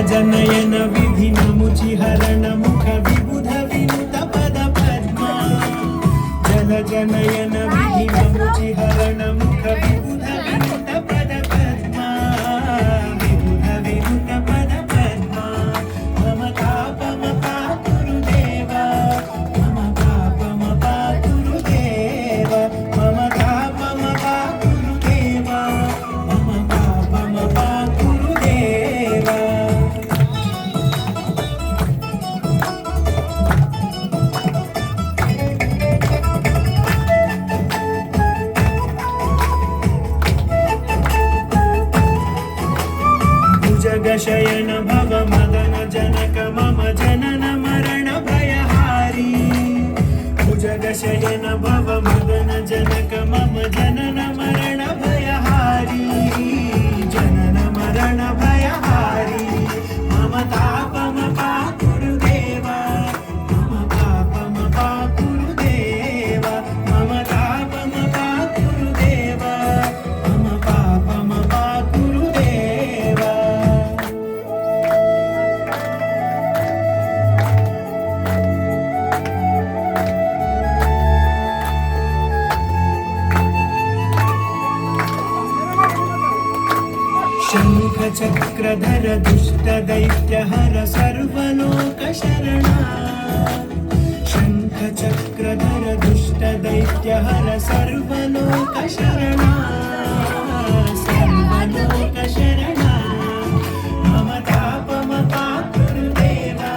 जनयन विधिनमुचिहरण मुख विबुध विनुत पद पद्मा जल जनयन विधिनमुचिहरण मुख विबुध विनुत पद पद्मा विबुध विनुत पद पद्मा मम तापम पातुरुदेवा मम पापम पातुरुदेवा मम तापम पातुरुदेवा मम पापम पातुरुदेवा जगशयन भव मदन जनक मम जनन मरण भयहारी भुजगशयन भव मदन जनक मम जनन मरण भयहारी जनन मरण भयहारी मम तापम पातुरुदेवा मम पापम पातुरुदेवा मम तापम पातुरुदेवा मम पापम पातुरुदेवा शङ्खचक्रधर दुष्टदैत्यहर सर्वलोकशरणा शङ्खचक्रधर दुष्टदैत्यहर सर्वलोकशरणा सर्वलोकशरणा मम तापम पातुरुदेवा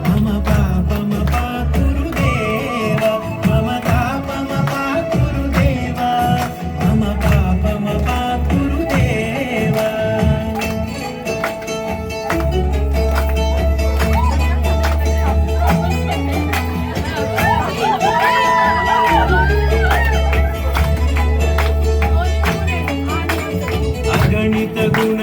मम पापम पातुरुदेवा मम तापम पातुरुदेवा मम पापम पातुरुदेवा अगणित गुण